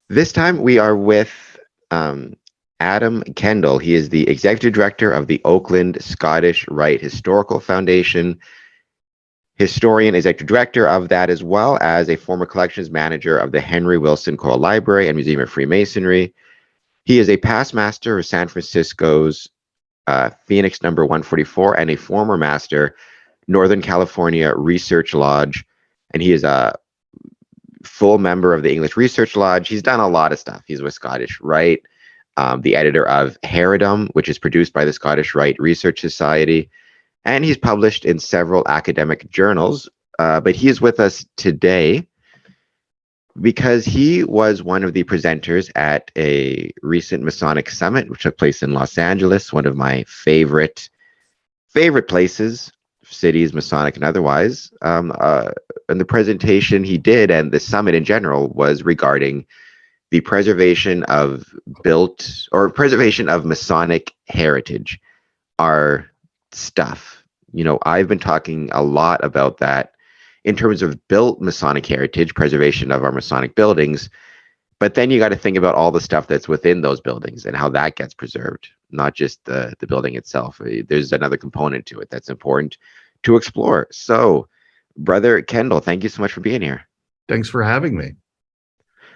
This time we are with um, Adam Kendall. He is the executive director of the Oakland Scottish Rite Historical Foundation, historian, executive director of that, as well as a former collections manager of the Henry Wilson Coil Library and Museum of Freemasonry. He is a past master of San Francisco's Phoenix number 144 and a former master, Northern California Research Lodge. And he is a full member of the English Research Lodge. He's done a lot of stuff. He's with Scottish Rite, the editor of Heredom, which is produced by the Scottish Rite Research Society, and he's published in several academic journals. But he is with us today because he was one of the presenters at a recent Masonic Summit, which took place in Los Angeles, one of my favorite places, cities, Masonic and otherwise. And the presentation he did and the summit in general was regarding the preservation of Masonic heritage, our stuff. I've been talking a lot about that in terms of built Masonic heritage, preservation of our Masonic buildings. But then you got to think about all the stuff that's within those buildings and how that gets preserved, not just the building itself. There's another component to it that's important to explore. So, Brother Kendall, thank you so much for being here. Thanks for having me.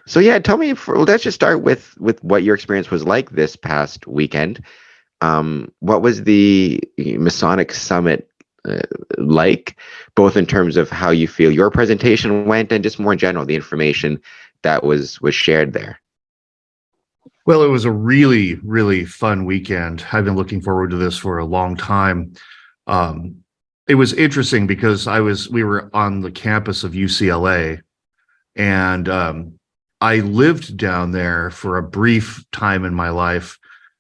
So yeah, tell me. Let's just start with what your experience was like this past weekend. What was the Masonic Summit like, both in terms of how you feel your presentation went and just more in general, the information that was shared there? Well, it was a really, really fun weekend. I've been looking forward to this for a long time. It was interesting because we were on the campus of UCLA, and I lived down there for a brief time in my life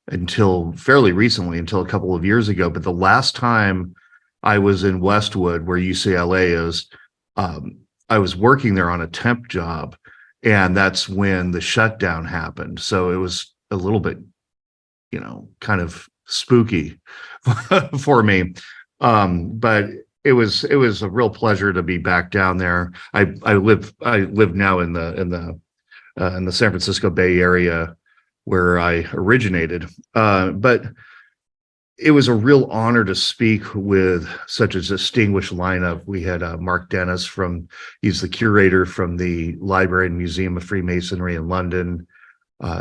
until fairly recently, until a couple of years ago. But the last time I was in Westwood, where UCLA is, I was working there on a temp job, and that's when the shutdown happened. So it was a little bit, kind of spooky for me. But it was a real pleasure to be back down there. I live now in the San Francisco Bay Area, where I originated. But it was a real honor to speak with such a distinguished lineup. We had Mark Dennis he's the curator from the Library and Museum of Freemasonry in London.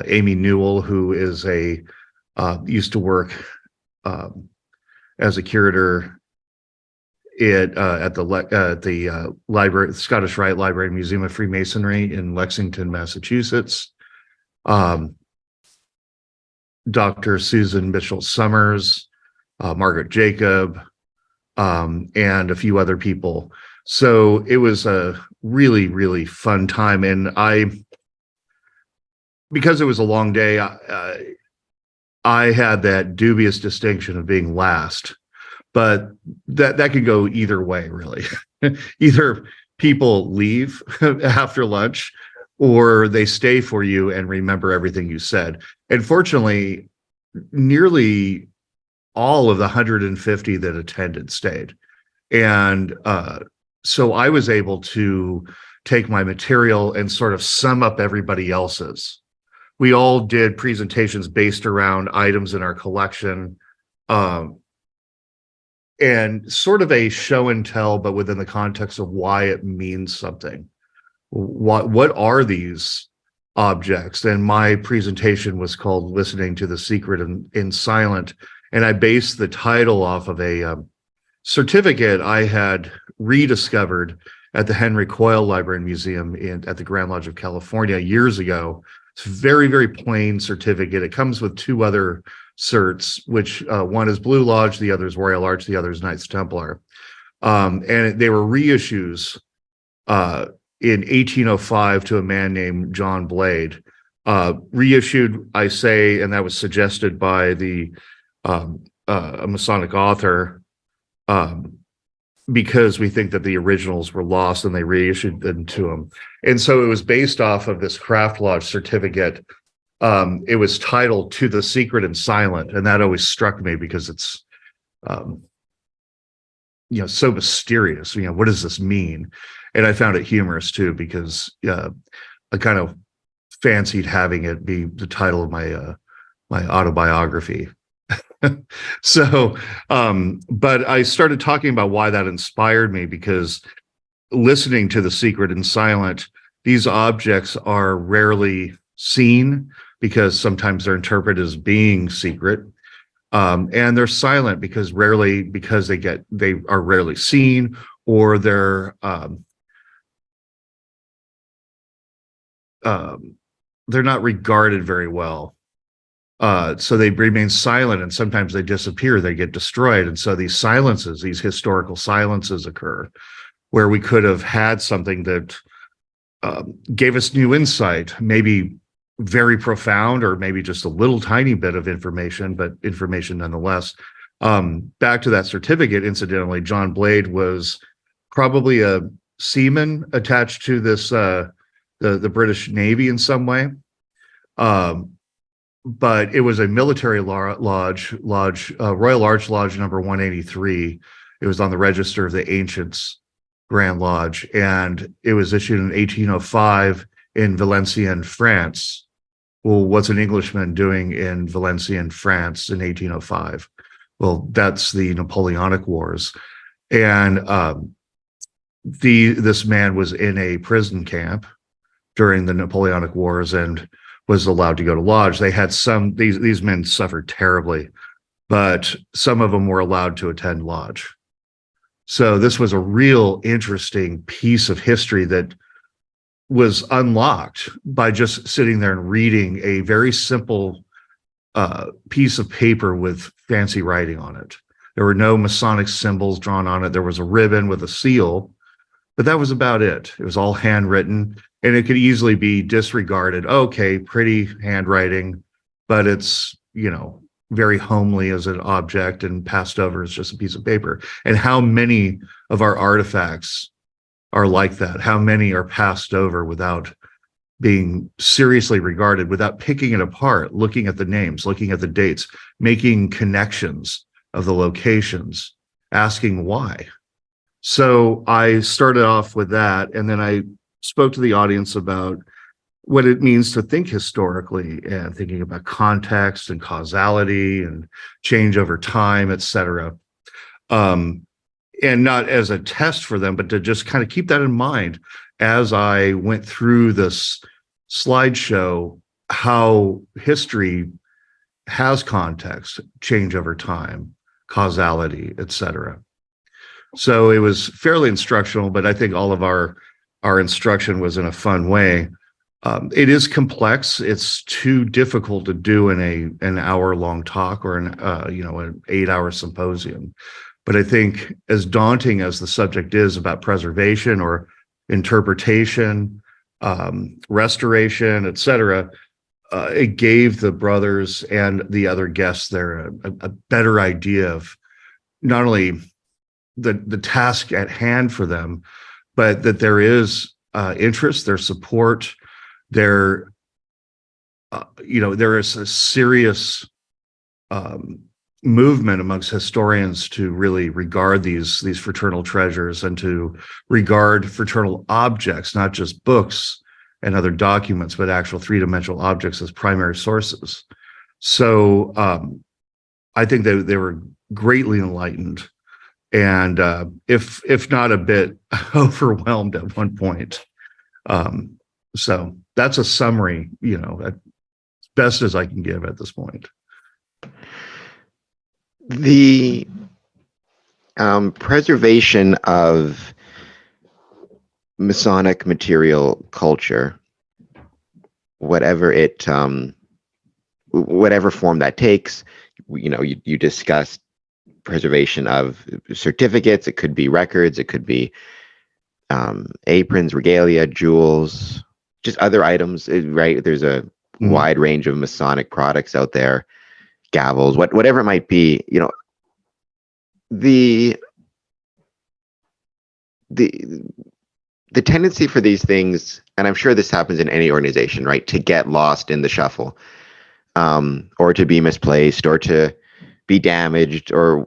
Amy Newell, who is used to work as a curator at the library, Scottish Rite Library and Museum of Freemasonry in Lexington, Massachusetts. Dr. Susan Mitchell Summers, Margaret Jacob, and a few other people. So it was a really, really fun time. And because it was a long day, I had that dubious distinction of being last, but that could go either way, really. Either people leave after lunch, or they stay for you and remember everything you said. And fortunately, nearly all of the 150 that attended stayed. And so I was able to take my material and sort of sum up everybody else's. We all did presentations based around items in our collection, and sort of a show and tell, but within the context of why it means something. What are these objects? And my presentation was called Listening to the Secret in Silent. And I based the title off of a certificate I had rediscovered at the Henry Coil Library and Museum at the Grand Lodge of California years ago. It's a very, very plain certificate. It comes with two other certs, which one is Blue Lodge, the other is Royal Arch, the other is Knights Templar. And they were reissues in 1805 to a man named John Blade. Reissued, I say, and that was suggested by a Masonic author, because we think that the originals were lost and they reissued them to him. And so it was based off of this Craft Lodge certificate. It was titled To the Secret in Silent, and that always struck me because it's so mysterious. What does this mean? And I found it humorous too, because a kind of fancied having it be the title of my autobiography. So, but I started talking about why that inspired me, because listening to The Secret and Silent, these objects are rarely seen because sometimes they're interpreted as being secret. And they're silent because they are rarely seen, or they're not regarded very well. So they remain silent, and sometimes they disappear, they get destroyed. And so these silences, these historical silences occur where we could have had something that gave us new insight, maybe very profound, or maybe just a little tiny bit of information, but information nonetheless. Back to that certificate, incidentally, John Blade was probably a seaman attached to this the British Navy in some way. But it was a military lodge, Royal Arch Lodge number 183. It was on the Register of the Ancients Grand Lodge, and it was issued in 1805 in Valenciennes, France. Well, what's an Englishman doing in Valenciennes, France in 1805? Well, that's the Napoleonic Wars. And this man was in a prison camp during the Napoleonic Wars and was allowed to go to lodge. They had these men suffered terribly, but some of them were allowed to attend lodge. So this was a real interesting piece of history that was unlocked by just sitting there and reading a very simple piece of paper with fancy writing on it. There were no Masonic symbols drawn on it. There was a ribbon with a seal, but that was about it. It was all handwritten, and it could easily be disregarded. Okay, pretty handwriting, but it's, very homely as an object and passed over as just a piece of paper. And how many of our artifacts are like that? How many are passed over without being seriously regarded, without picking it apart, looking at the names, looking at the dates, making connections of the locations, asking why? So I started off with that, and then I spoke to the audience about what it means to think historically, and thinking about context and causality and change over time, et cetera. And not as a test for them, but to just kind of keep that in mind as I went through this slideshow, how history has context, change over time, causality, et cetera. So it was fairly instructional, but I think all of our instruction was in a fun way. It is complex. It's too difficult to do in an hour-long talk or an 8-hour symposium. But I think, as daunting as the subject is about preservation or interpretation, restoration, et cetera, it gave the brothers and the other guests there a better idea of not only the task at hand for them, but that there is interest, there's support. There is a serious movement amongst historians to really regard these fraternal treasures and to regard fraternal objects, not just books and other documents, but actual three-dimensional objects as primary sources. So I think they were greatly enlightened, and if not a bit overwhelmed at one point. So that's a summary, as best as I can give at this point. The preservation of Masonic material culture, whatever form that takes, you discussed preservation of certificates. It could be records. It could be aprons, regalia, jewels, just other items, right? There's a wide range of Masonic products out there, gavels, whatever it might be. The tendency for these things, and I'm sure this happens in any organization, right, to get lost in the shuffle, or to be misplaced, or to be damaged, or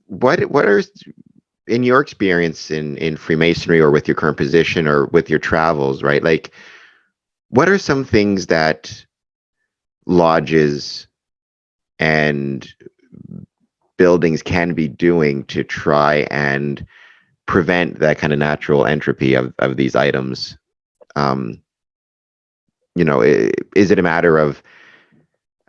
what are in your experience in Freemasonry, or with your current position, or with your travels, right? Like, what are some things that lodges and buildings can be doing to try and prevent that kind of natural entropy of these items? Um, is it a matter of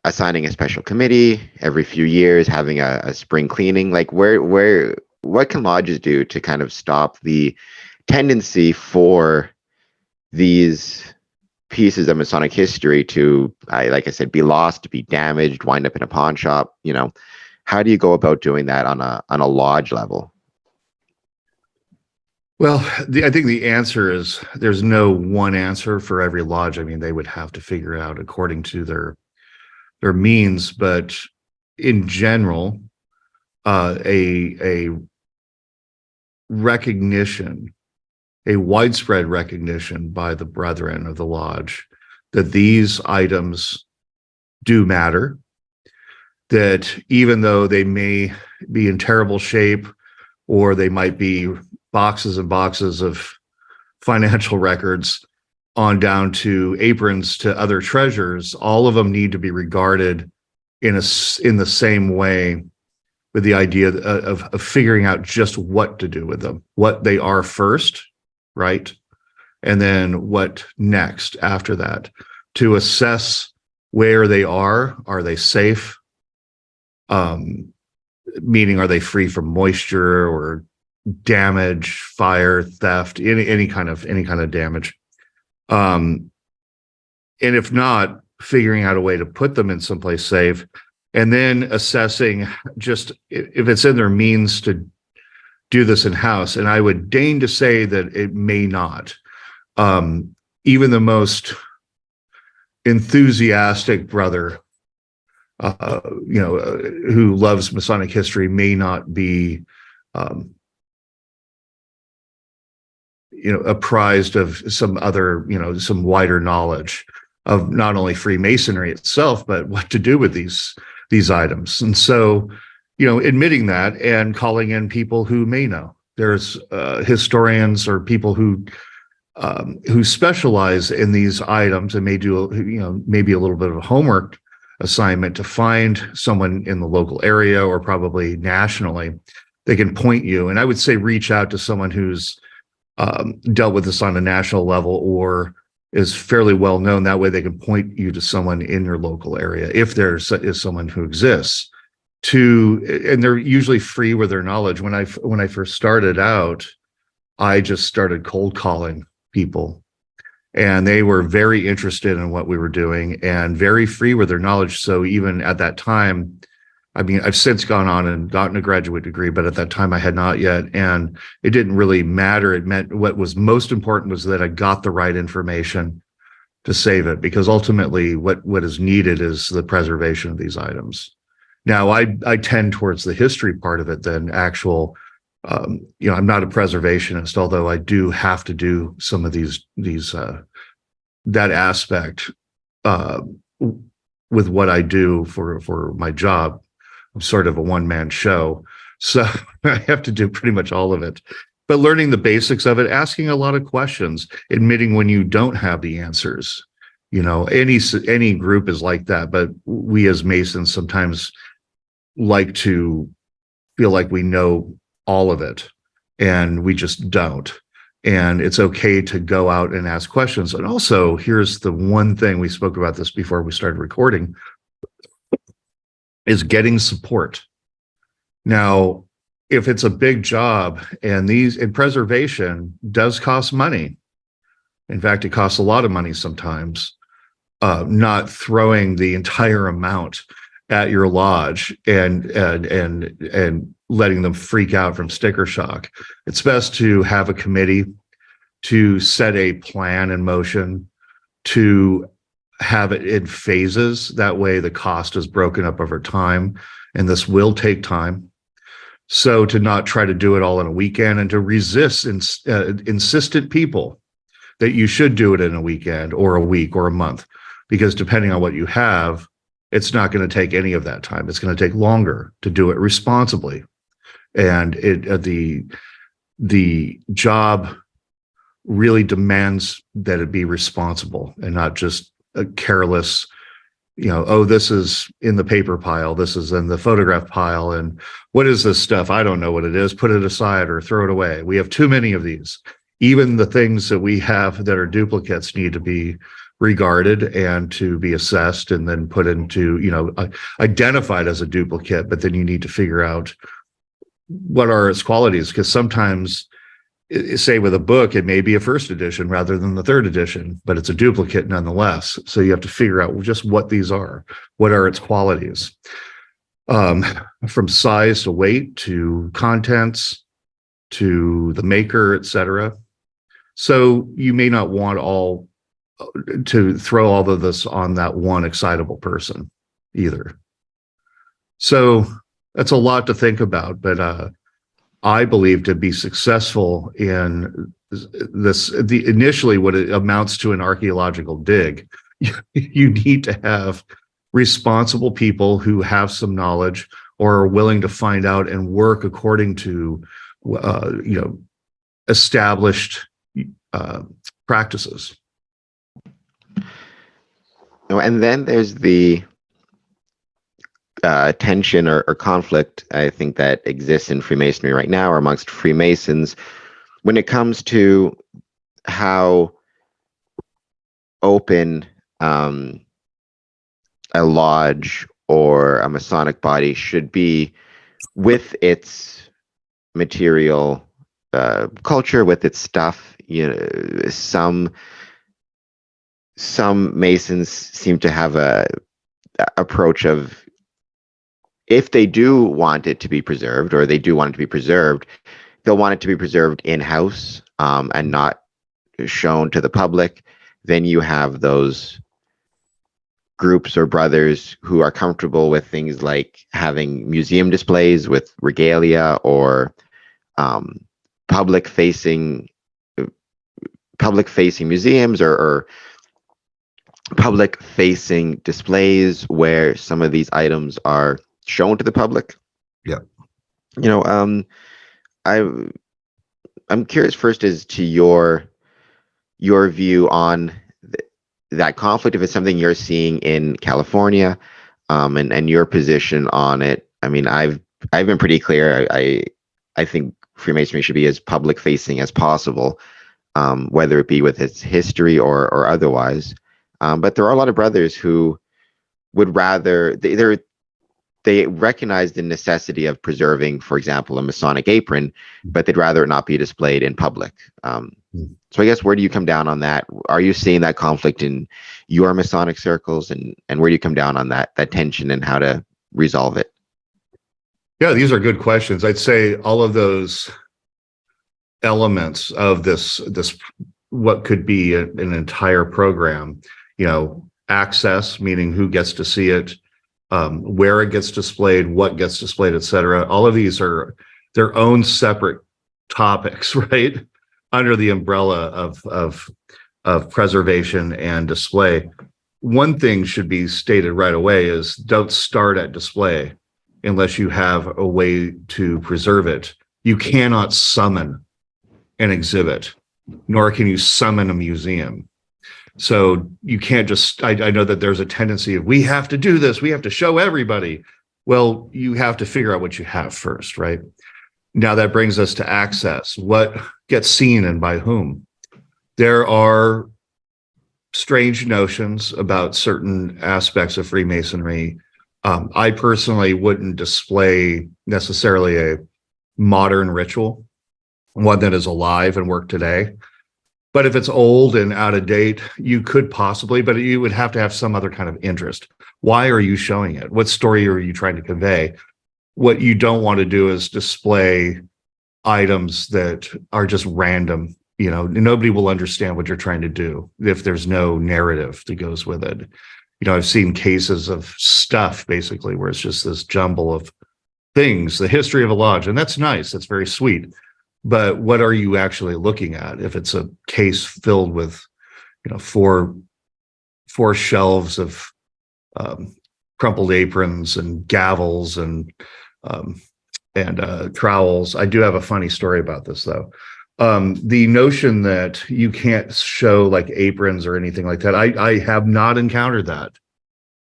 assigning a special committee every few years, having a spring cleaning? Like, what can lodges do to kind of stop the tendency for these pieces of Masonic history to, like I said, be lost, be damaged, wind up in a pawn shop? How do you go about doing that on a lodge level? Well, I think the answer is there's no one answer for every lodge. I mean, they would have to figure it out according to their means, but in general, a recognition, a widespread recognition by the brethren of the lodge that these items do matter, that even though they may be in terrible shape, or they might be boxes and boxes of financial records on down to aprons to other treasures, all of them need to be regarded in the same way, with the idea of figuring out just what to do with them, what they are first, right? And then what next after that, to assess where they are. Are they safe? Meaning, are they free from moisture or damage, fire, theft, any kind of damage? And if not, figuring out a way to put them in someplace safe, and then assessing just if it's in their means to do this in-house. And I would deign to say that it may not. Even the most enthusiastic brother, who loves Masonic history, may not be apprised of some other, some wider knowledge of not only Freemasonry itself, but what to do with these items. And so, admitting that and calling in people who may know. There's historians or people who specialize in these items, and may do, maybe a little bit of a homework assignment to find someone in the local area, or probably nationally. They can point you. And I would say reach out to someone who's dealt with this on a national level, or is fairly well known. That way they can point you to someone in your local area, if there is someone who exists, and they're usually free with their knowledge. When I first started out, I just started cold calling people, and they were very interested in what we were doing and very free with their knowledge. So even at that time, I mean, I've since gone on and gotten a graduate degree, but at that time I had not yet. And it didn't really matter. It meant what was most important was that I got the right information to save it, because ultimately what is needed is the preservation of these items. Now, I tend towards the history part of it than actual, I'm not a preservationist, although I do have to do some of that aspect with what I do for my job. I'm sort of a one-man show, so I have to do pretty much all of it. But learning the basics of it, asking a lot of questions, admitting when you don't have the answers. Any group is like that, but we as Masons sometimes like to feel like we know all of it, and we just don't. And it's okay to go out and ask questions. And also, here's the one thing, we spoke about this before we started recording, is getting support. Now, if it's a big job, and preservation does cost money. In fact, it costs a lot of money sometimes. Not throwing the entire amount at your lodge and letting them freak out from sticker shock. It's best to have a committee, to set a plan in motion, to have it in phases. That way the cost is broken up over time, and this will take time. So to not try to do it all in a weekend, and to resist insistent people that you should do it in a weekend or a week or a month, because depending on what you have, it's not going to take any of that time. It's going to take longer to do it responsibly. and the job really demands that it be responsible and not just a careless, oh, this is in the paper pile, this is in the photograph pile, and what is this stuff? I don't know what it is. Put it aside or throw it away. We have too many of these. Even the things that we have that are duplicates need to be regarded and to be assessed and then put into, identified as a duplicate, but then you need to figure out what are its qualities, because sometimes, say with a book, it may be a first edition rather than the third edition, but it's a duplicate nonetheless. So you have to figure out just what these are. What are its qualities? From size to weight to contents to the maker, etc. So you may not want to throw all of this on that one excitable person either. So that's a lot to think about, but I believe to be successful in this, initially what it amounts to an archaeological dig, you need to have responsible people who have some knowledge or are willing to find out and work according to, established practices. And then there's the tension or conflict, I think, that exists in Freemasonry right now, or amongst Freemasons, when it comes to how open a lodge or a Masonic body should be with its material culture, with its stuff. Some Masons seem to have a approach of, if they do want it to be preserved, or they do want it to be preserved, they'll want it to be preserved in-house and not shown to the public. Then you have those groups or brothers who are comfortable with things like having museum displays with regalia, or public-facing museums, or public-facing displays where some of these items are shown to the public. Yeah. I'm curious first as to your view on that conflict, if it's something you're seeing in California, and your position on it. I mean, I've been pretty clear. I think Freemasonry should be as public facing as possible, whether it be with its history or otherwise. But there are a lot of brothers who would rather, they recognize the necessity of preserving, for example, a Masonic apron, but they'd rather it not be displayed in public. So I guess, where do you come down on that? Are you seeing that conflict in your Masonic circles, and where do you come down on that tension and how to resolve it? Yeah, these are good questions. I'd say all of those elements of this what could be an entire program, access, meaning who gets to see it, where it gets displayed, what gets displayed, etc. All of these are their own separate topics, right? Under the umbrella of preservation and display. One thing should be stated right away is, don't start at display unless you have a way to preserve it. You cannot summon an exhibit, nor can you summon a museum. So you can't just, I know that there's a tendency of, we have to do this, we have to show everybody. Well, you have to figure out what you have first, right? Now that brings us to access. What gets seen and by whom? There are strange notions about certain aspects of Freemasonry. I personally wouldn't display necessarily a modern ritual, one that is alive and work today. But if it's old and out of date, you could possibly, but you would have to have some other kind of interest. Why are you showing it? What story are you trying to convey? What you don't want to do is display items that are just random. Nobody will understand what you're trying to do if there's no narrative that goes with it. I've seen cases of stuff basically where it's just this jumble of things, the history of a lodge, and that's nice. That's very sweet. But what are you actually looking at? If it's a case filled with, four shelves of crumpled aprons and gavels and trowels. I do have a funny story about this though. The notion that you can't show like aprons or anything like that, I have not encountered that.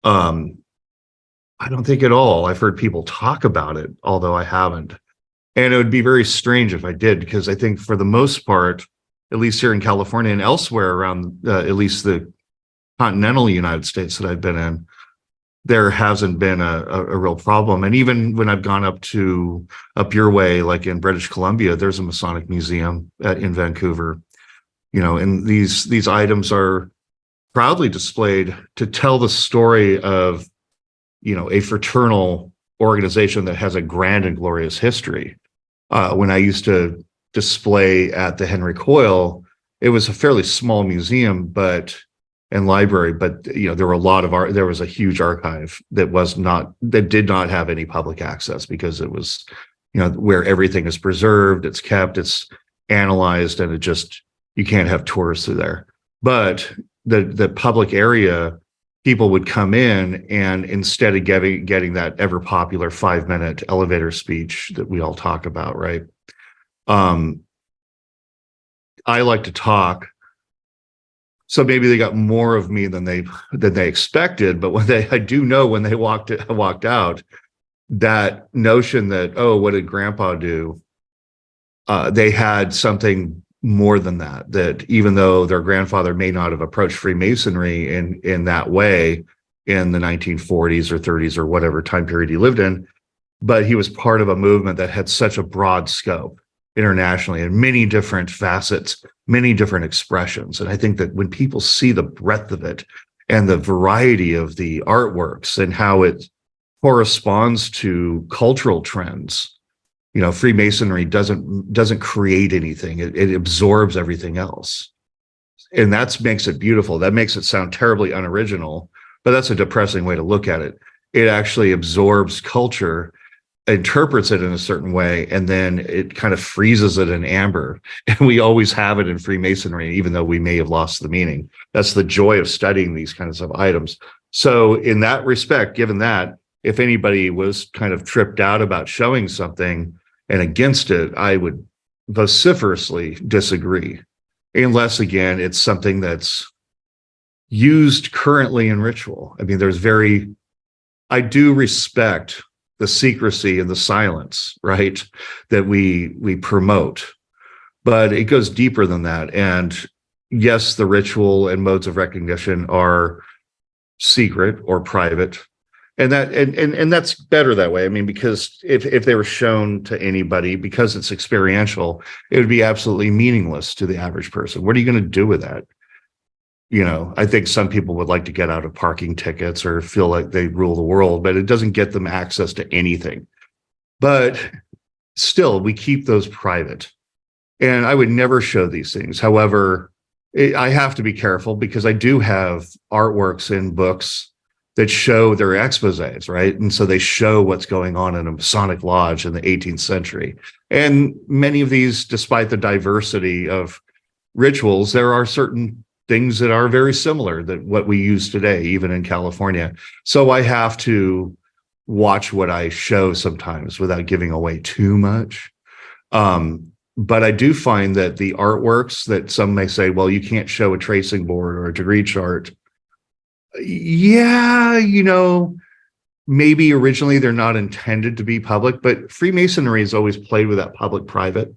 I don't think at all. I've heard people talk about it, although I haven't. And it would be very strange if I did, because I think for the most part, at least here in California and elsewhere around at least the continental United States that I've been in, there hasn't been a real problem. And even when I've gone up your way, like in British Columbia, there's a Masonic Museum in Vancouver, and these items are proudly displayed to tell the story of, a fraternal organization that has a grand and glorious history. When I used to display at the Henry Coil, it was a fairly small museum, and library, but there were a lot of art. There was a huge archive that did not have any public access, because it was, where everything is preserved, it's kept, it's analyzed, and you can't have tours through there. But the public area, people would come in, and instead of getting that ever popular 5-minute elevator speech that we all talk about, right? I like to talk. So maybe they got more of me than they expected. But I do know when they walked out, that notion that, oh, what did Grandpa do? They had something more than that. That even though their grandfather may not have approached Freemasonry in that way in the 1940s or 30s or whatever time period he lived in, but he was part of a movement that had such a broad scope internationally and many different facets, many different expressions. And I think that when people see the breadth of it and the variety of the artworks and how it corresponds to cultural trends, Freemasonry doesn't create anything. It absorbs everything else. And that makes it beautiful. That makes it sound terribly unoriginal, but that's a depressing way to look at it. It actually absorbs culture, interprets it in a certain way, and then it kind of freezes it in amber. And we always have it in Freemasonry, even though we may have lost the meaning. That's the joy of studying these kinds of items. So in that respect, given that, if anybody was kind of tripped out about showing something and against it, I would vociferously disagree, unless, again, it's something that's used currently in ritual. I mean, I do respect the secrecy and the silence, right, that we promote, but it goes deeper than that. And yes, the ritual and modes of recognition are secret or private, and that's better that way. I mean, because if they were shown to anybody, because it's experiential, it would be absolutely meaningless to the average person. What are you going to do with that? I think some people would like to get out of parking tickets or feel like they rule the world, but it doesn't get them access to anything. But still, we keep those private. And I would never show these things. However, I have to be careful, because I do have artworks in books that show their exposés, right? And so they show what's going on in a Masonic lodge in the 18th century. And many of these, despite the diversity of rituals, there are certain things that are very similar that what we use today, even in California. So I have to watch what I show sometimes without giving away too much. But I do find that the artworks that some may say, well, you can't show a tracing board or a degree chart. Yeah, maybe originally they're not intended to be public, but Freemasonry has always played with that public-private.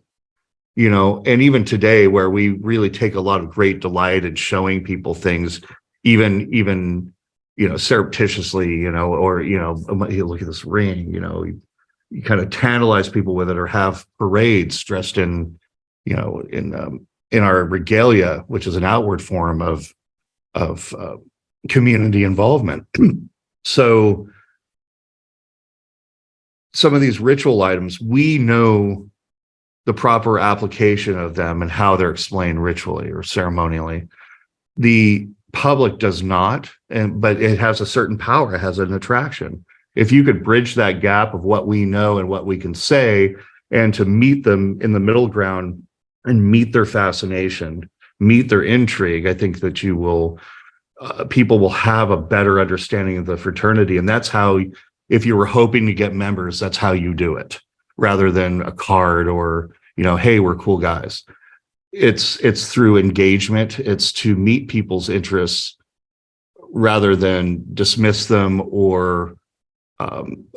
And even today, where we really take a lot of great delight in showing people things, even surreptitiously, or look at this ring, you kind of tantalize people with it, or have parades dressed in our regalia, which is an outward form of community involvement. So some of these ritual items, we know the proper application of them and how they're explained ritually or ceremonially. The public does not, but it has a certain power. It has an attraction. If you could bridge that gap of what we know and what we can say, and to meet them in the middle ground and meet their fascination, meet their intrigue, I think that people will have a better understanding of the fraternity. And that's how, if you were hoping to get members, that's how you do it. rather than a card or, hey, we're cool guys. It's through engagement. It's to meet people's interests rather than dismiss them or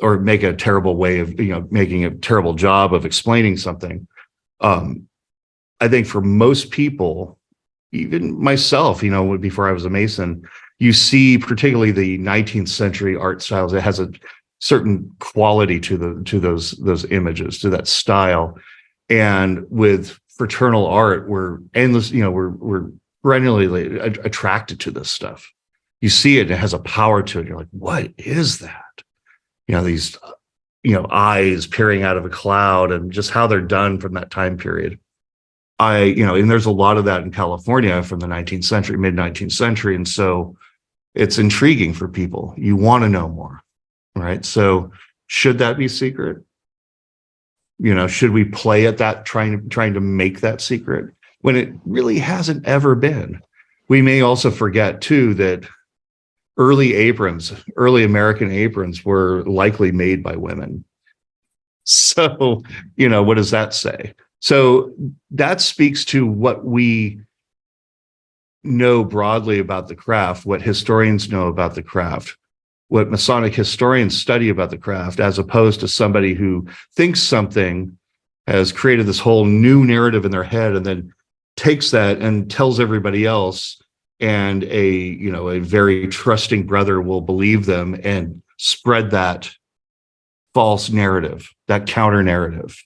make a terrible way of, making a terrible job of explaining something. I think for most people, even myself, before I was a Mason, you see particularly the 19th century art styles. It has a certain quality to those images, to that style. And with fraternal art, we're endless, we're perennially attracted to this stuff. You see it has a power to it. You're like, what is that? These, eyes peering out of a cloud, and just how they're done from that time period. And there's a lot of that in California from the 19th century, mid 19th century. And so it's intriguing for people. You want to know more, right? So should that be secret? Should we play at that, trying to make that secret when it really hasn't ever been? We may also forget too that early American aprons were likely made by women. So, what does that say? So that speaks to what we know broadly about the craft, what historians know about the craft, what Masonic historians study about the craft, as opposed to somebody who thinks something has created this whole new narrative in their head and then takes that and tells everybody else, and a very trusting brother will believe them and spread that false narrative, that counter narrative.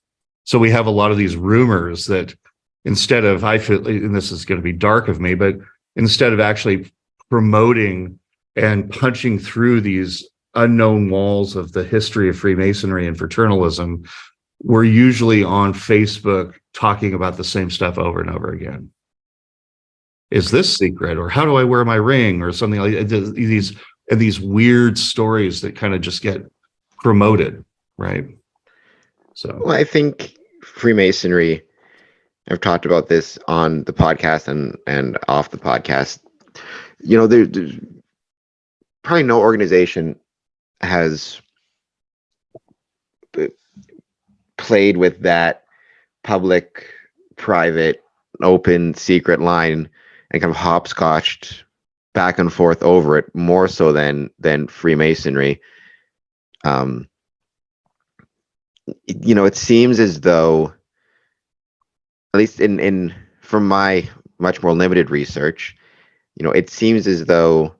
So we have a lot of these rumors that instead of, I feel, and this is going to be dark of me, but instead of actually promoting and punching through these unknown walls of the history of Freemasonry and fraternalism, we're usually on Facebook talking about the same stuff over and over again. Is this secret? Or how do I wear my ring? Or something like these weird stories that kind of just get promoted, right? So, well, I think Freemasonry, I've talked about this on the podcast and off the podcast. There's probably no organization has played with that public, private, open, secret line and kind of hopscotched back and forth over it more so than Freemasonry. It seems as though, at least in from my much more limited research, it seems as though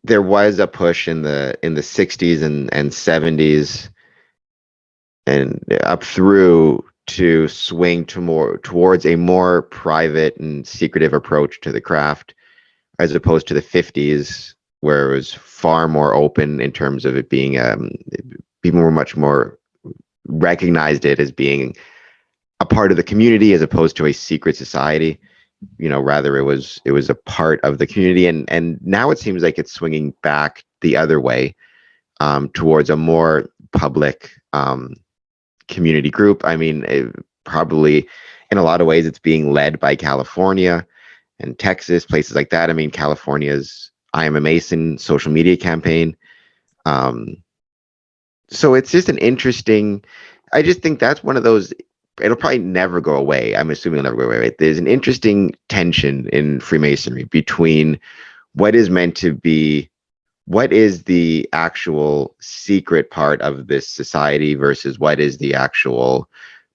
there was a push in the 60s and 70s and up through to swing towards a more private and secretive approach to the craft, as opposed to the 50s, where it was far more open in terms of it being people were much more recognized it as being a part of the community as opposed to a secret society. Rather it was a part of the community, and now it seems like it's swinging back the other way, towards a more public community group. I mean, probably in a lot of ways it's being led by California and Texas, places like that. I mean, California's I Am a Mason social media campaign. So it's just an interesting, I just think that's one of those, it'll probably never go away. I'm assuming it'll never go away. Right? There's an interesting tension in Freemasonry between what is meant to be, what is the actual secret part of this society versus what is the actual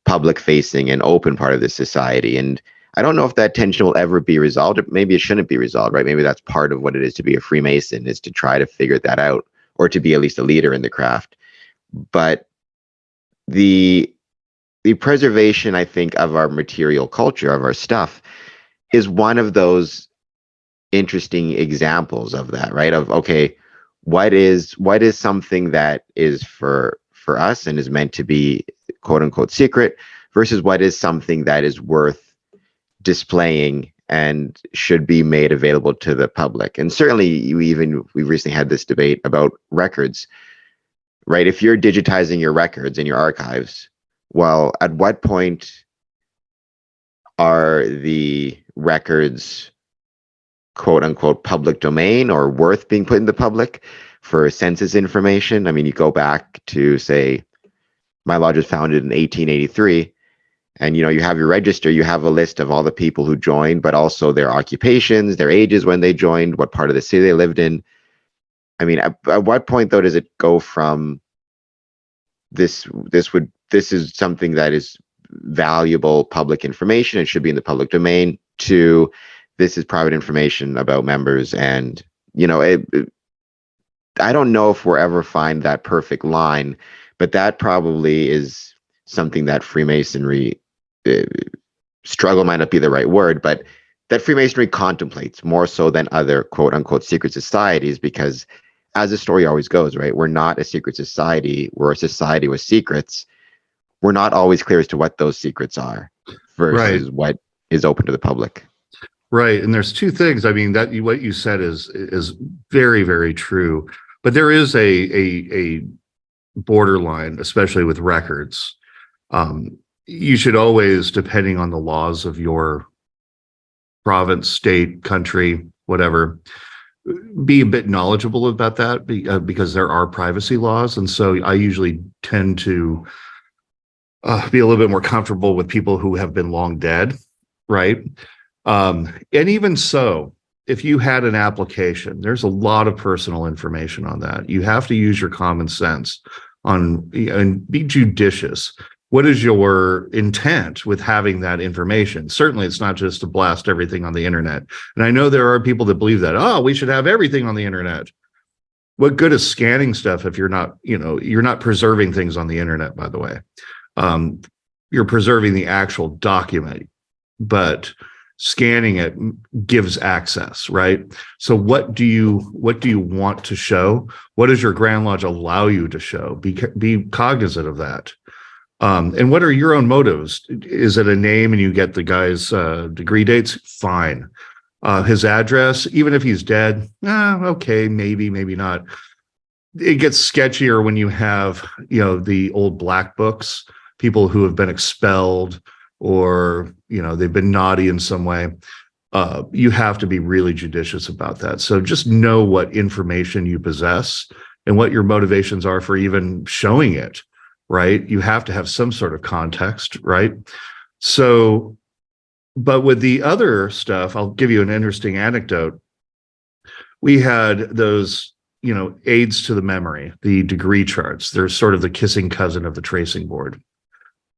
public facing and open part of this society. And I don't know if that tension will ever be resolved. Maybe it shouldn't be resolved, right? Maybe that's part of what it is to be a Freemason, is to try to figure that out, or to be at least a leader in the craft. But the preservation, I think, of our material culture, of our stuff, is one of those interesting examples of that, right? Of, okay, what is something that is for us and is meant to be quote unquote secret, versus what is something that is worth displaying and should be made available to the public. And certainly we recently had this debate about records, right? If you're digitizing your records in your archives, well, at what point are the records quote unquote public domain or worth being put in the public for census information? I mean, you go back to, say, my lodge was founded in 1883. And, you know, you have your register, you have a list of all the people who joined, but also their occupations, their ages when they joined, what part of the city they lived in. I mean, at what point though does it go from this is something that is valuable public information, it should be in the public domain, to this is private information about members? And, you know, I don't know if we'll ever find that perfect line, but that probably is something that Freemasonry uh, struggle might not be the right word, but that Freemasonry contemplates more so than other quote unquote secret societies, because as the story always goes, right, we're not a secret society, we're a society with secrets. We're not always clear as to what those secrets are Right. versus what is open to the public. Right. And there's two things. I mean, that what you said is very, very true. But there is a borderline, especially with records. You should always, depending on the laws of your province, state, country, whatever, be a bit knowledgeable about that, because there are privacy laws. And so I usually tend to be a little bit more comfortable with people who have been long dead, right? And even so, if you had an application, there's a lot of personal information on that. You have to use your common sense and be judicious. What is your intent with having that information? Certainly, it's not just to blast everything on the internet. And I know there are people that believe that, oh, we should have everything on the internet. What good is scanning stuff if you're not, you're not preserving things on the internet, by the way. You're preserving the actual document, but scanning it gives access, right? So what do you want to show? What does your Grand Lodge allow you to show? Be cognizant of that. And what are your own motives? Is it a name and you get the guy's degree dates? Fine. His address, even if he's dead, okay, maybe not. It gets sketchier when you have, the old black books, people who have been expelled, or they've been naughty in some way. You have to be really judicious about that. So just know what information you possess and what your motivations are for even showing it, right? You have to have some sort of context, right? So, but with the other stuff, I'll give you an interesting anecdote. We had those, aids to the memory, the degree charts. They're sort of the kissing cousin of the tracing board.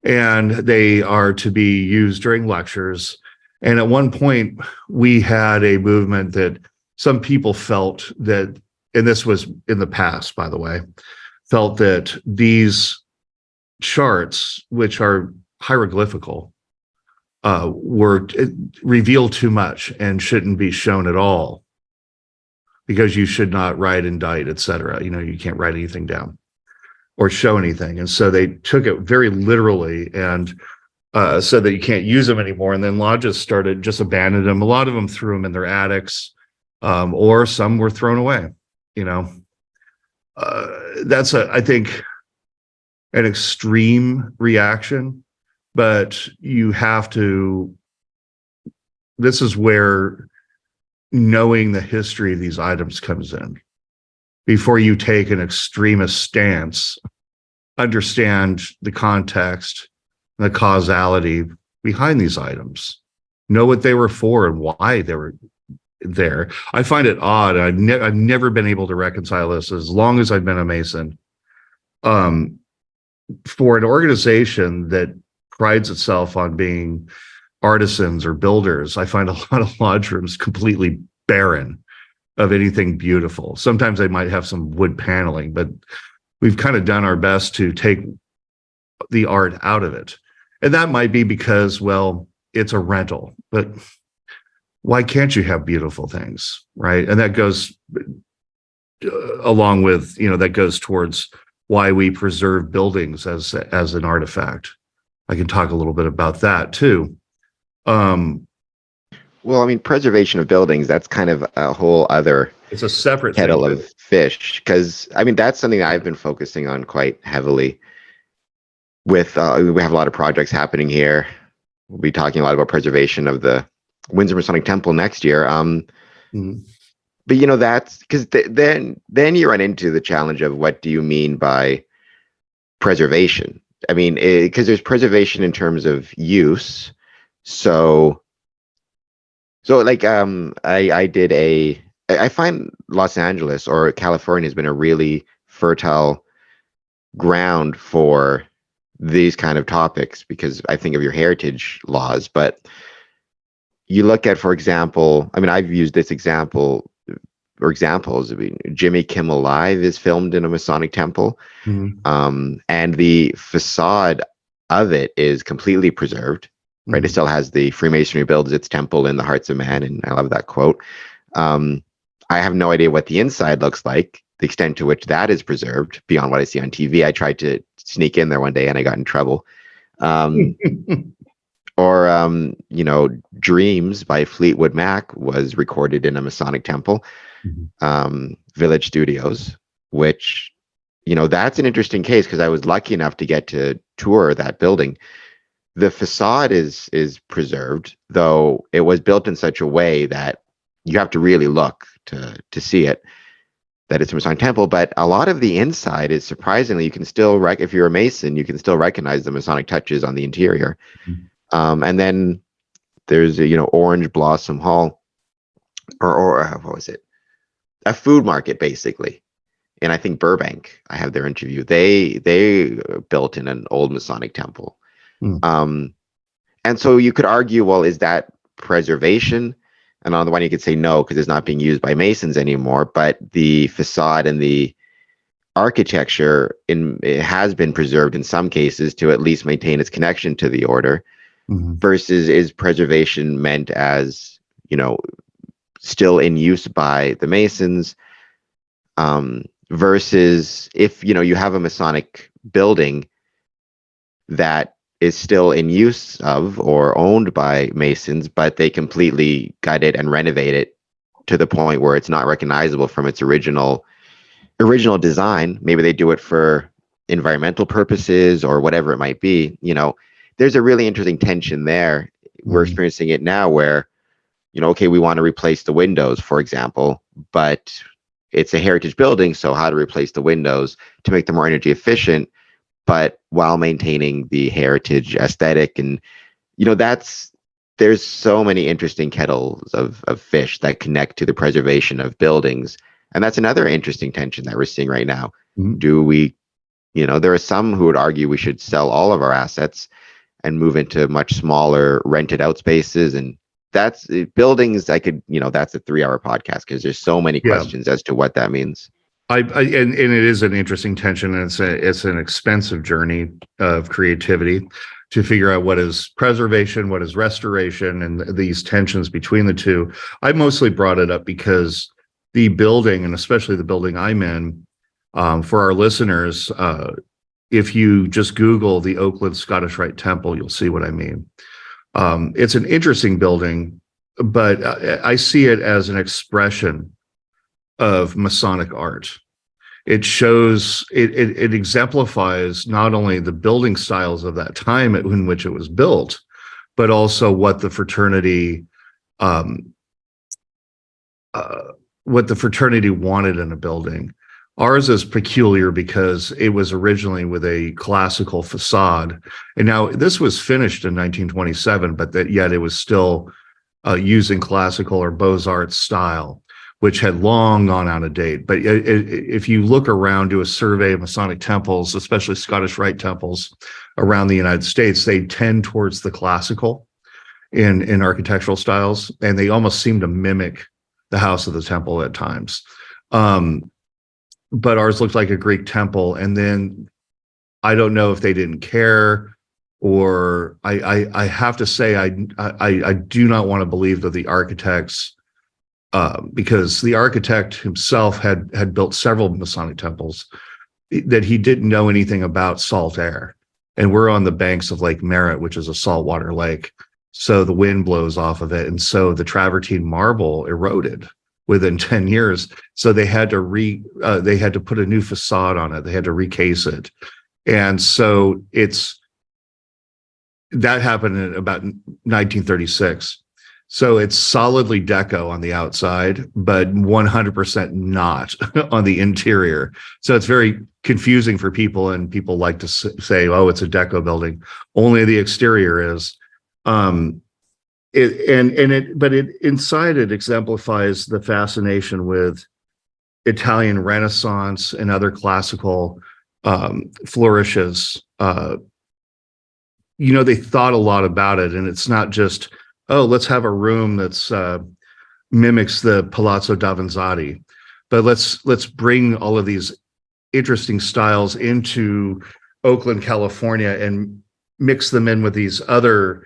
And they are to be used during lectures. And at one point, we had a movement that some people felt that, and this was in the past, by the way, felt that these charts, which are hieroglyphical, were reveal too much and shouldn't be shown at all, because you should not write, indict, etc. You can't write anything down or show anything. And so they took it very literally and said that you can't use them anymore. And then lodges started just abandoned them. A lot of them threw them in their attics, or some were thrown away. That's I think an extreme reaction, but you have to, this is where knowing the history of these items comes in. Before you take an extremist stance, understand the context, the causality behind these items. Know what they were for and why they were there. I find it odd. I've never been able to reconcile this as long as I've been a Mason. For an organization that prides itself on being artisans or builders, I find a lot of lodge rooms completely barren of anything beautiful. Sometimes they might have some wood paneling, but we've kind of done our best to take the art out of it. And that might be because, well, it's a rental, but why can't you have beautiful things, right? And that goes along with, that goes towards why we preserve buildings as an artifact. I can talk a little bit about that too. Well, I mean, preservation of buildings, that's kind of a whole other It's a separate kettle thing, of fish, because I mean, that's something that I've been focusing on quite heavily with, we have a lot of projects happening here. We'll be talking a lot about preservation of the Windsor Masonic Temple next year. But that's because then you run into the challenge of what do you mean by preservation? I mean, because there's preservation in terms of use. So, like, I find Los Angeles or California has been a really fertile ground for these kind of topics because I think of your heritage laws, but you look at, for example, I mean, I've used this example or examples. I mean, Jimmy Kimmel Live is filmed in a Masonic temple, Mhm. and the facade of it is completely preserved. Right, it Mhm. still has the Freemasonry builds its temple in the hearts of man, and I love that quote. Um, I have no idea what the inside looks like, the extent to which that is preserved beyond what I see on TV. I tried to sneak in there one day and I got in trouble. Um, or Dreams by Fleetwood Mac was recorded in a Masonic temple, Mhm. Village Studios, which that's an interesting case because I was lucky enough to get to tour that building. The facade is preserved, though it was built in such a way that you have to really look to see it, that it's a Masonic temple. But a lot of the inside is surprisingly, you can still if you're a Mason, you can still recognize the Masonic touches on the interior. And then there's Orange Blossom Hall, or what was it? A food market basically. And I think Burbank, I have their interview. They built in an old Masonic temple. Mhm. Um, and so you could argue, well, is that preservation? And on the one, you could say no, because it's not being used by Masons anymore. But the facade and the architecture it has been preserved in some cases to at least maintain its connection to the order. Mhm. Versus, is preservation meant as still in use by the Masons? Versus if you have a Masonic building that is still in use of or owned by Masons, but they completely gut it and renovate it to the point where it's not recognizable from its original design. Maybe they do it for environmental purposes or whatever it might be. There's a really interesting tension there. We're Mhm. experiencing it now where, okay, we want to replace the windows, for example, but it's a heritage building. So how to replace the windows to make them more energy efficient, but while maintaining the heritage aesthetic. And there's so many interesting kettles of fish that connect to the preservation of buildings. And that's another interesting tension that we're seeing right now. Mhm. Do we, there are some who would argue we should sell all of our assets and move into much smaller rented out spaces. And that's buildings. That's a 3-hour podcast because there's so many Yeah. questions as to what that means. And it is an interesting tension, and it's an expensive journey of creativity to figure out what is preservation, what is restoration, and these tensions between the two. I mostly brought it up because the building, and especially the building I'm in, for our listeners, if you just Google the Oakland Scottish Rite Temple, you'll see what I mean. It's an interesting building, but I see it as an expression of Masonic art. It shows it exemplifies not only the building styles of that time in which it was built, but also um, uh, what the fraternity wanted in a building. Ours is peculiar because it was originally with a classical facade, and now this was finished in 1927, but that yet it was still using classical or Beaux-Arts style, which had long gone out of date. But if you look around, do a survey of Masonic temples, especially Scottish Rite temples around the United States, they tend towards the classical in architectural styles, and they almost seem to mimic the house of the temple at times. Um, but ours looked like a Greek temple, and then I don't know if they didn't care, or I have to say I do not want to believe that the architects, because the architect himself had built several Masonic temples, that he didn't know anything about salt air. And we're on the banks of Lake Merritt, which is a saltwater lake. So the wind blows off of it. And so the travertine marble eroded within 10 years. So they had to put a new facade on it. They had to recase it. And so that happened in about 1936. So it's solidly deco on the outside, but 100% not on the interior. So it's very confusing for people, and people like to say, "Oh, it's a deco building." Only the exterior is. But inside it exemplifies the fascination with Italian Renaissance and other classical flourishes. They thought a lot about it, and it's not just, oh, let's have a room that's mimics the Palazzo Davanzati, but let's bring all of these interesting styles into Oakland, California, and mix them in with these other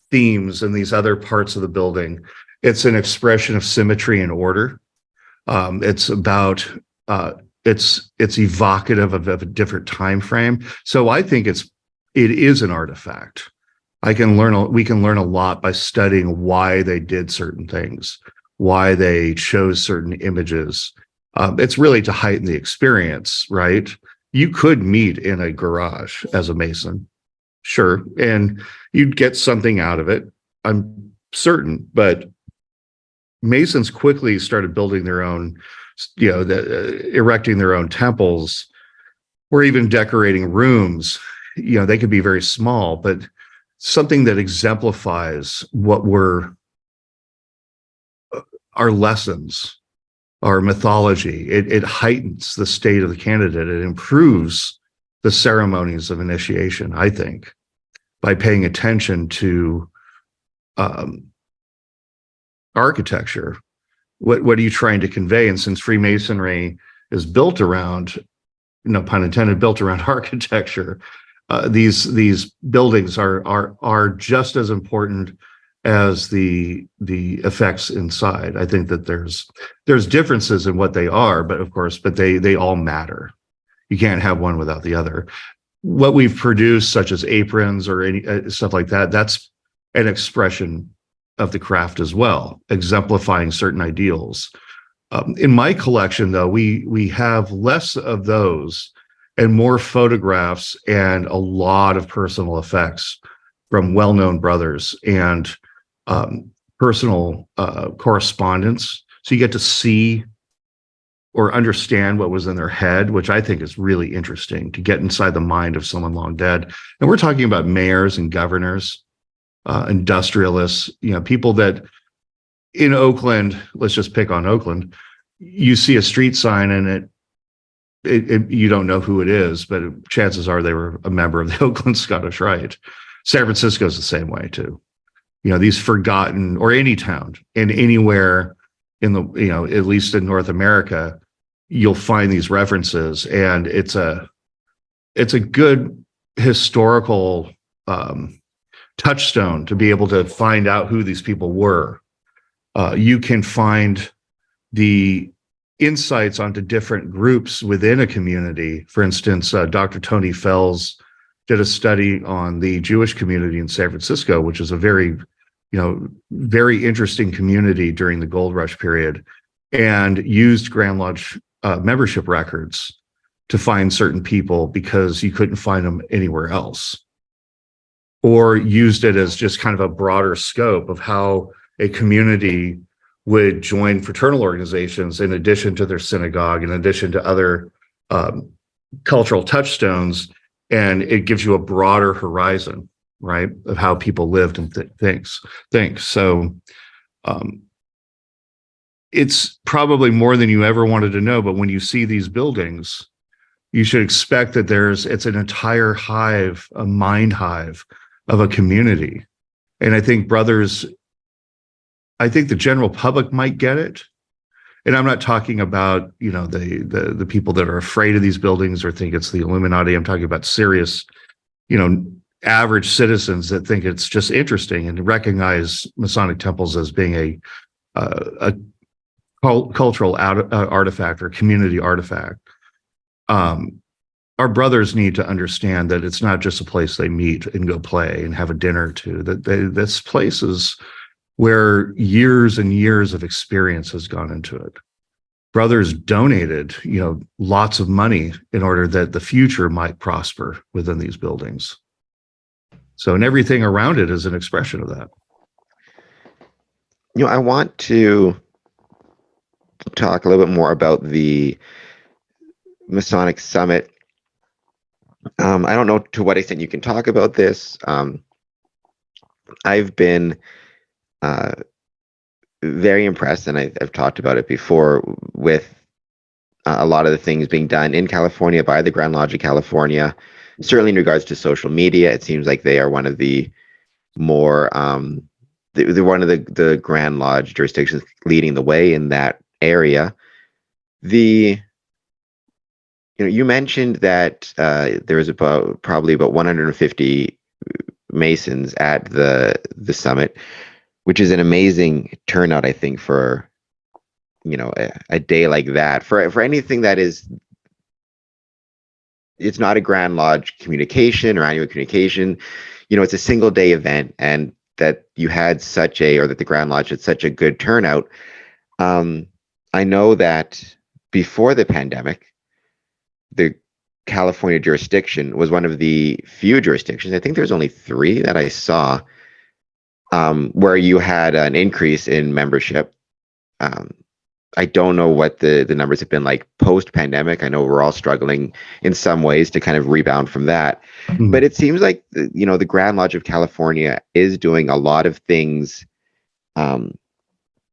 themes and these other parts of the building. It's an expression of symmetry and order. It's evocative of a different time frame. So I think it is an artifact. We can learn a lot by studying why they did certain things, why they chose certain images. It's really to heighten the experience, right? You could meet in a garage as a Mason, sure, and you'd get something out of it, I'm certain, but Masons quickly started building their own, erecting their own temples, or even decorating rooms. They could be very small, but something that exemplifies what were our lessons, our mythology. It heightens the state of the candidate. It improves the ceremonies of initiation, I think, by paying attention to architecture. What are you trying to convey? And since Freemasonry is built around, no pun intended, built around architecture, these buildings are just as important as the effects inside. I think that there's differences in what they are, but they all matter. You can't have one without the other. What we've produced, such as aprons or any stuff like that, that's an expression of the craft as well, exemplifying certain ideals. In my collection, though, we have less of those and more photographs and a lot of personal effects from well-known brothers and personal correspondence. So you get to see or understand what was in their head, which I think is really interesting, to get inside the mind of someone long dead. And we're talking about mayors and governors, industrialists, people that in Oakland, let's just pick on Oakland, you see a street sign and you don't know who it is, but chances are they were a member of the Oakland Scottish Rite. San Francisco's the same way too. These forgotten, or any town and anywhere in the, at least in North America, you'll find these references, and it's a good historical touchstone to be able to find out who these people were. You can find the insights onto different groups within a community. For instance, Dr. Tony Fells did a study on the Jewish community in San Francisco, which is a very interesting community during the Gold Rush period, and used Grand Lodge membership records to find certain people because you couldn't find them anywhere else, or used it as just kind of a broader scope of how a community would join fraternal organizations in addition to their synagogue, in addition to other cultural touchstones, and it gives you a broader horizon, right, of how people lived and think. So it's probably more than you ever wanted to know, but when you see these buildings, you should expect that it's an entire hive, a mind hive of a community. And I think the general public might get it. And I'm not talking about, the people that are afraid of these buildings or think it's the Illuminati. I'm talking about serious, average citizens that think it's just interesting and recognize Masonic temples as being a cultural artifact or community artifact. Our brothers need to understand that it's not just a place they meet and go play and have a dinner or two. That this place is where years and years of experience has gone into it. Brothers donated, lots of money in order that the future might prosper within these buildings. So, and everything around it is an expression of that. I want to talk a little bit more about the Masonic Summit. I don't know to what extent you can talk about this. I've been uh, very impressed, and I've talked about it before, with a lot of the things being done in California by the Grand Lodge of California. Certainly in regards to social media, it seems like they are one of the more they're one of the Grand Lodge jurisdictions leading the way in that area. The you mentioned that there was probably about 150 Masons at the summit, which is an amazing turnout, I think, for a day like that. For anything that is, it's not a Grand Lodge communication or annual communication. It's a single day event, and that you had or that the Grand Lodge had such a good turnout. I know that before the pandemic, the California jurisdiction was one of the few jurisdictions, I think there's only 3 that I saw, where you had an increase in membership. I don't know what the numbers have been like post-pandemic. I know we're all struggling in some ways to kind of rebound from that. But it seems like, the Grand Lodge of California is doing a lot of things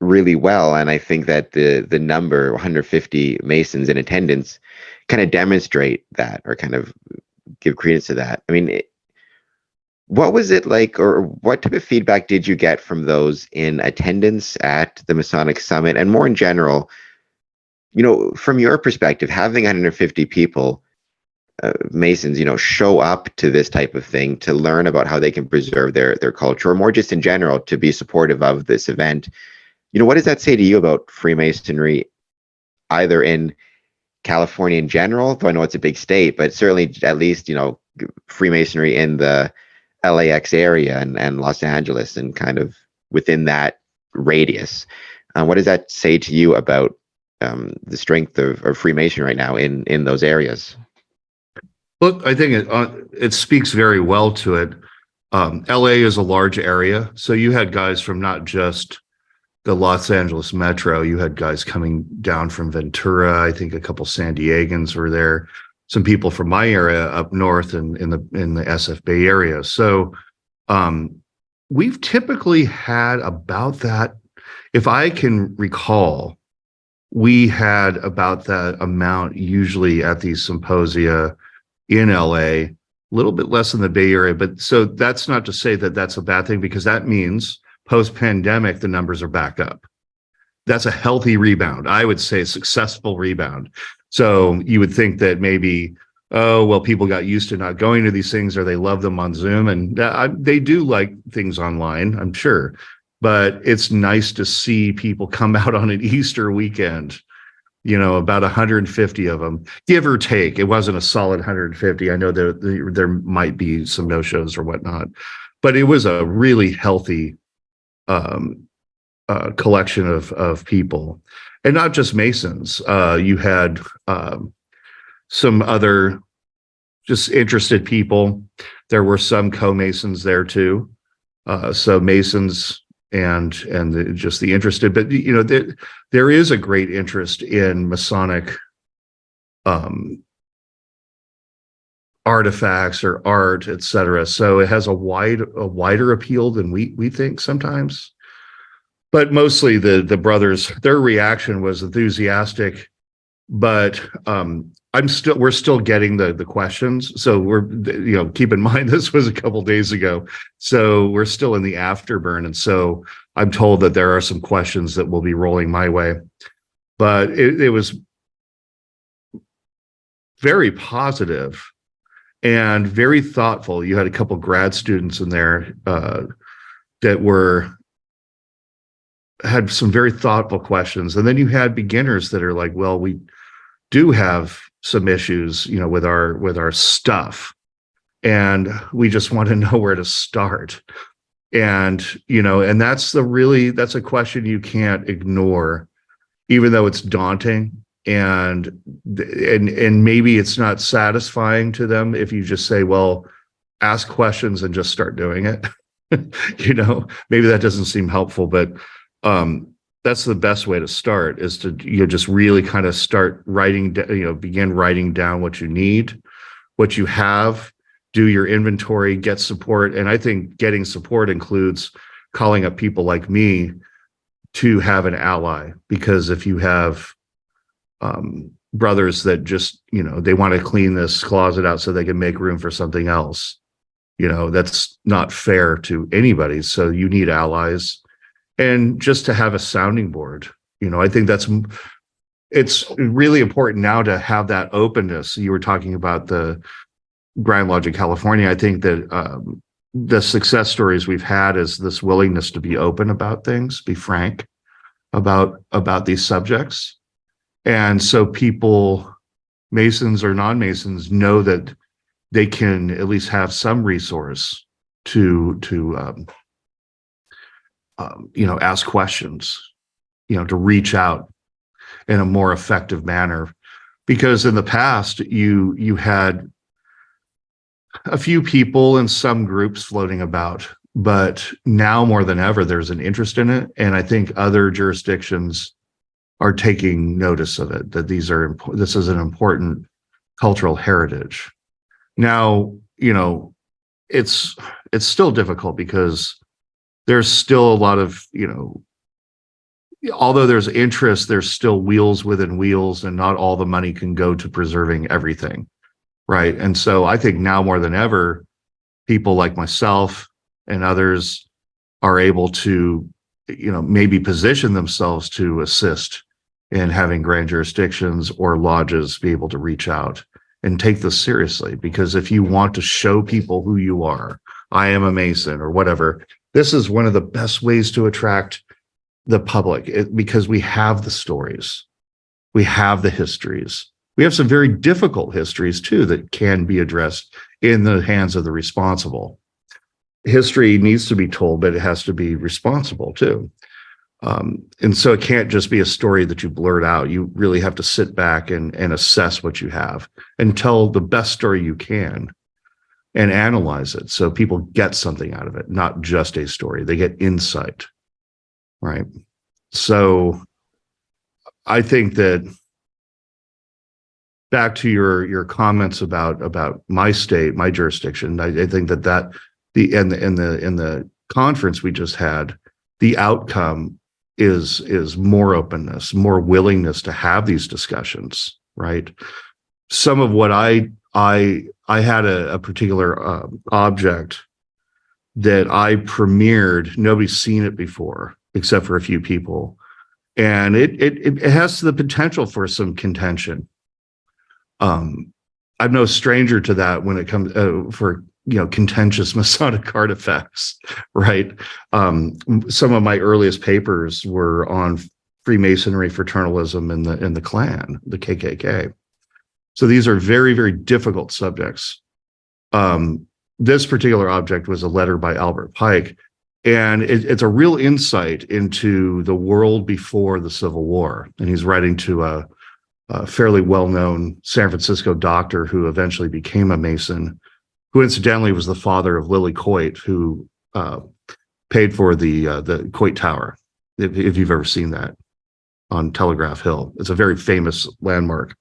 really well. And I think that the number 150 Masons in attendance kind of demonstrate that, or kind of give credence to that. I mean, what was it like, or what type of feedback did you get from those in attendance at the Masonic Summit, and more in general, from your perspective, having 150 people, Masons, show up to this type of thing to learn about how they can preserve their culture, or more just in general to be supportive of this event? What does that say to you about Freemasonry, either in California in general, though I know it's a big state, but certainly at least, Freemasonry in the LAX area and Los Angeles, and kind of within that radius? What does that say to you about the strength of Freemasonry right now in those areas? Look, I think it speaks very well to it. LA is a large area, so you had guys from not just the Los Angeles metro. You had guys coming down from Ventura. I think a couple San Diegans were there. Some people from my area up north and in the SF Bay area. So we've typically had about that. If I can recall, we had about that amount usually at these symposia in LA, a little bit less in the Bay Area. But so that's not to say that that's a bad thing, because that means post-pandemic, the numbers are back up. That's a healthy rebound. I would say a successful rebound. So you would think that maybe, oh, well, people got used to not going to these things, or they love them on Zoom. And they do like things online, I'm sure. But it's nice to see people come out on an Easter weekend, about 150 of them, give or take. It wasn't a solid 150. I know there might be some no-shows or whatnot, but it was a really healthy collection of people, and not just Masons. You had some other just interested people. There were some co-Masons there too. So Masons and just the interested, but there is a great interest in Masonic artifacts or art, etc. So it has a wider appeal than we think sometimes. But mostly the brothers, their reaction was enthusiastic, but we're still getting the questions. So we're, keep in mind, this was a couple days ago. So we're still in the afterburn. And so I'm told that there are some questions that will be rolling my way, but it was very positive and very thoughtful. You had a couple grad students in there that had some very thoughtful questions. And then you had beginners that are like, well, we do have some issues, with our stuff, and we just want to know where to start. And, and that's a question you can't ignore, even though it's daunting. And maybe it's not satisfying to them if you just say, well, ask questions and just start doing it. Maybe that doesn't seem helpful, but That's the best way to start, is to, just really kind of start writing, begin writing down what you need, what you have, do your inventory, get support. And I think getting support includes calling up people like me to have an ally, because if you have brothers that just, they want to clean this closet out so they can make room for something else, that's not fair to anybody. So you need allies, and just to have a sounding board. I think it's really important now to have that openness. You were talking about the Grand Lodge in California. I think that the success stories we've had is this willingness to be open about things, be frank about these subjects. And so people, Masons or non-Masons, know that they can at least have some resource to ask questions, to reach out in a more effective manner. Because in the past, you had a few people in some groups floating about, but now more than ever, there's an interest in it. And I think other jurisdictions are taking notice of it, that this is an important cultural heritage. Now, it's still difficult, because there's still a lot of, although there's interest, there's still wheels within wheels, and not all the money can go to preserving everything. Right. And so I think now more than ever, people like myself and others are able to, maybe position themselves to assist in having grand jurisdictions or lodges be able to reach out and take this seriously. Because if you want to show people who you are, I am a Mason or whatever, this is one of the best ways to attract the public, because we have the stories, we have the histories. We have some very difficult histories too that can be addressed in the hands of the responsible. History needs to be told, but it has to be responsible too. And so it can't just be a story that you blurt out. You really have to sit back and assess what you have and tell the best story you can and analyze it so people get something out of it, not just a story. They get insight, right? So I think that, back to your comments about my state, my jurisdiction, I think that in the conference we just had, the outcome is more openness, more willingness to have these discussions, right? Some of what I had a particular object that I premiered. Nobody's seen it before except for a few people, and it has the potential for some contention. I'm no stranger to that when it comes for contentious Masonic artifacts, right? Some of my earliest papers were on Freemasonry, fraternalism, and the Klan, the KKK. So these are very, very difficult subjects. This particular object was a letter by Albert Pike, and it's a real insight into the world before the Civil War. And he's writing to a fairly well-known San Francisco doctor who eventually became a Mason, who incidentally was the father of Lily Coit, who paid for the Coit Tower, if you've ever seen that on Telegraph Hill. It's a very famous landmark.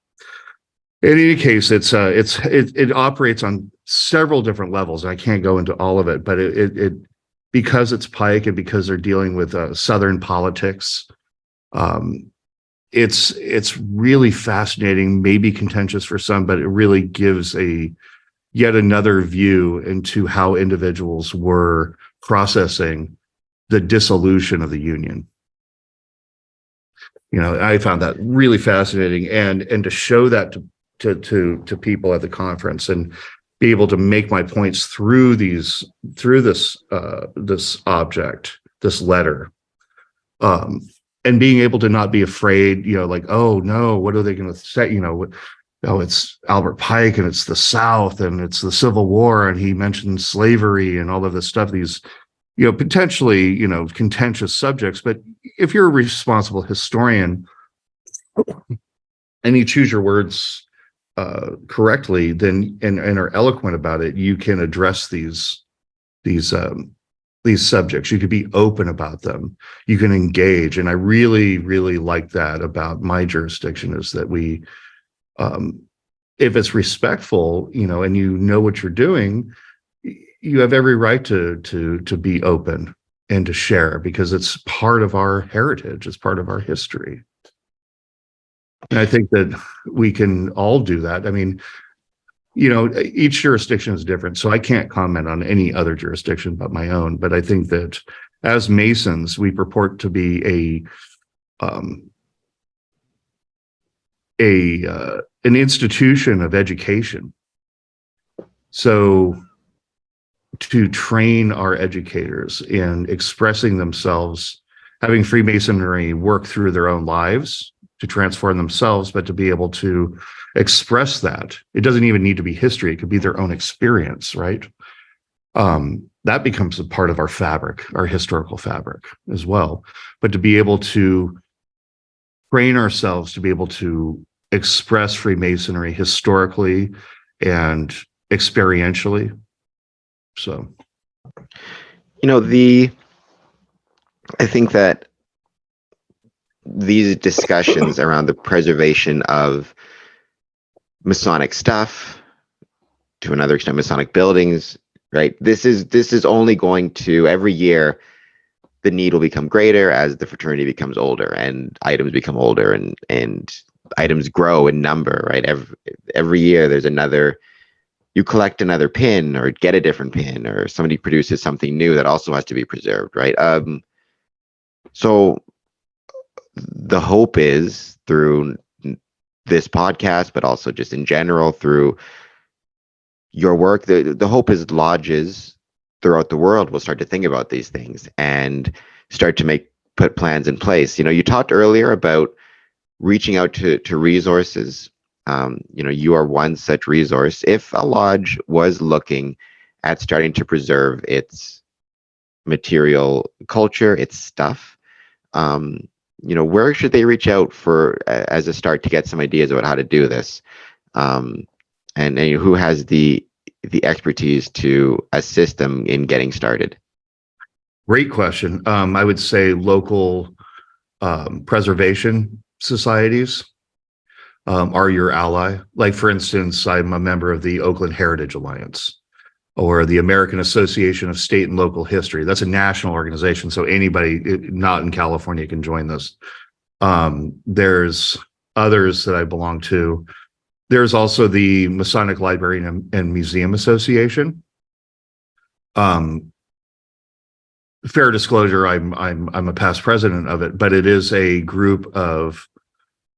In any case, it operates on several different levels, and I can't go into all of it, but it because it's Pike and because they're dealing with Southern politics, it's really fascinating, maybe contentious for some, but it really gives yet another view into how individuals were processing the dissolution of the Union. I found that really fascinating, and to show that to people at the conference and be able to make my points through this object, this letter, and being able to not be afraid, like, oh no, what are they going to say? It's Albert Pike and it's the South and it's the Civil War, and he mentioned slavery and all of this stuff, these, potentially, contentious subjects. But if you're a responsible historian and you choose your words correctly, then and are eloquent about it, you can address these these subjects. You could be open about them. You can engage. And I really, really like that about my jurisdiction, is that we, if it's respectful, and you know what you're doing, you have every right to be open and to share, because it's part of our heritage. It's part of our history. And I think that we can all do that. I mean, each jurisdiction is different, so I can't comment on any other jurisdiction but my own. But I think that as Masons, we purport to be an institution of education. So to train our educators in expressing themselves, having Freemasonry work through their own lives to transform themselves, but to be able to express that. It doesn't even need to be history. It could be their own experience, right? That becomes a part of our fabric, our historical fabric as well. But to be able to train ourselves to be able to express Freemasonry historically and experientially. So, I think that these discussions around the preservation of Masonic stuff, to another extent Masonic buildings, right? This is only going to, every year the need will become greater as the fraternity becomes older and items become older, and items grow in number, right? Every year there's another, you collect another pin or get a different pin, or somebody produces something new that also has to be preserved, right? So the hope is, through this podcast, but also just in general through your work, the hope is lodges throughout the world will start to think about these things and start to put plans in place. You talked earlier about reaching out to resources. You are one such resource. If a lodge was looking at starting to preserve its material culture, its stuff, where should they reach out for as a start to get some ideas about how to do this? And who has the expertise to assist them in getting started? Great question. I would say local preservation societies are your ally. Like, for instance, I'm a member of the Oakland Heritage Alliance, or the American Association of State and Local History. That's a national organization, so anybody not in California can join this. There's others that I belong to. There's also the Masonic Library and Museum Association. Fair disclosure, I'm a past president of it, but it is a group of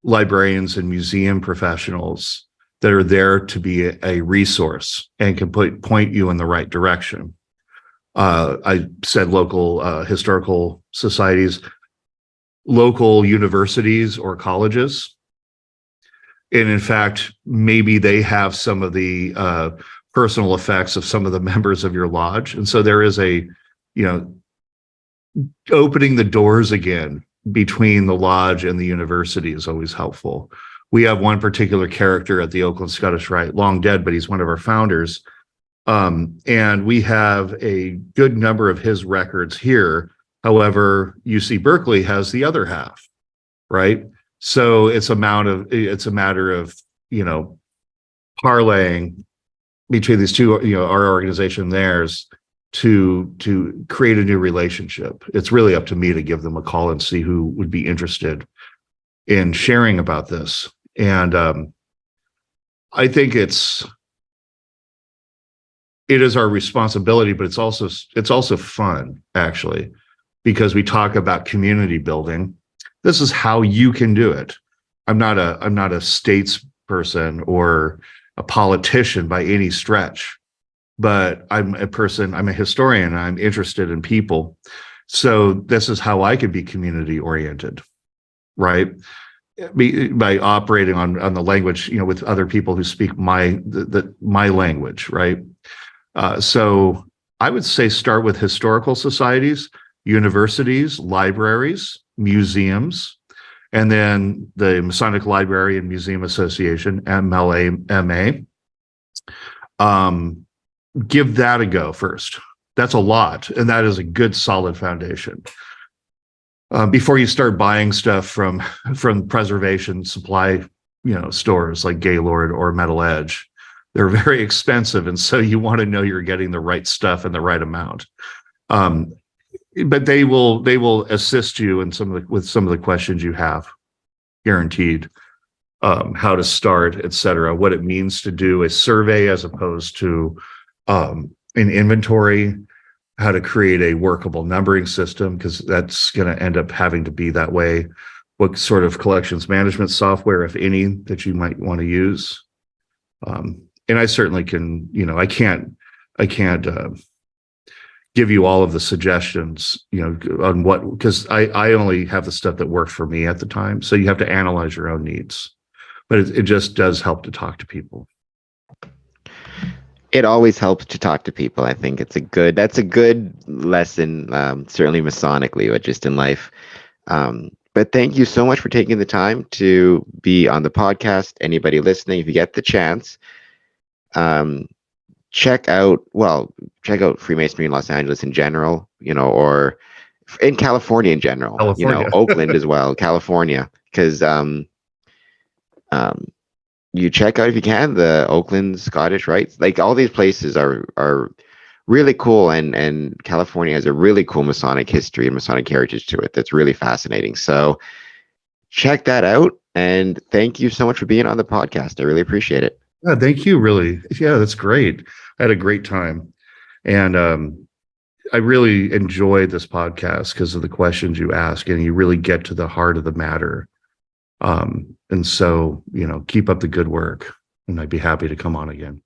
librarians and museum professionals that are there to be a resource and can point you in the right direction. I said local historical societies, local universities or colleges. And in fact, maybe they have some of the personal effects of some of the members of your lodge. And so there is opening the doors again between the lodge and the university is always helpful. We have one particular character at the Oakland Scottish Rite, long dead, but he's one of our founders. And we have a good number of his records here. However, UC Berkeley has the other half, right? So it's a matter of, parlaying between these two, our organization and theirs, to create a new relationship. It's really up to me to give them a call and see who would be interested in sharing about this. And I think it is our responsibility, but it's also fun, actually, because we talk about community building. This is how you can do it. I'm not a statesperson or a politician by any stretch, but I'm a historian, and I'm interested in people. So this is how I could be community oriented, right? By operating on the language, with other people who speak my language, right? So I would say start with historical societies, universities, libraries, museums, and then the Masonic Library and Museum Association, MLA, MA. Give that a go first. That's a lot, and that is a good solid foundation. Before you start buying stuff from preservation supply, stores like Gaylord or Metal Edge, they're very expensive, and so you want to know you're getting the right stuff in the right amount. But they will assist you in with some of the questions you have, guaranteed. How to start, etc., what it means to do a survey as opposed to an inventory, how to create a workable numbering system, because that's going to end up having to be that way. What sort of collections management software, if any, that you might want to use. And I certainly can, I can't give you all of the suggestions, on what, because I only have the stuff that worked for me at the time. So you have to analyze your own needs, but it just does help to talk to people. It always helps to talk to people. I think that's a good lesson, certainly Masonically, but just in life. But thank you so much for taking the time to be on the podcast. Anybody listening, if you get the chance, check out Freemasonry in Los Angeles in general, or in California in general, Oakland as well, California, because you check out, if you can, the Oakland Scottish Rites. Like, all these places are really cool, and California has a really cool Masonic history and Masonic heritage to it that's really fascinating. So check that out, and thank you so much for being on the podcast. I really appreciate it. Yeah, thank you. Really. Yeah, that's great. I had a great time. And I really enjoyed this podcast because of the questions you ask, and you really get to the heart of the matter. And so, keep up the good work, and I'd be happy to come on again.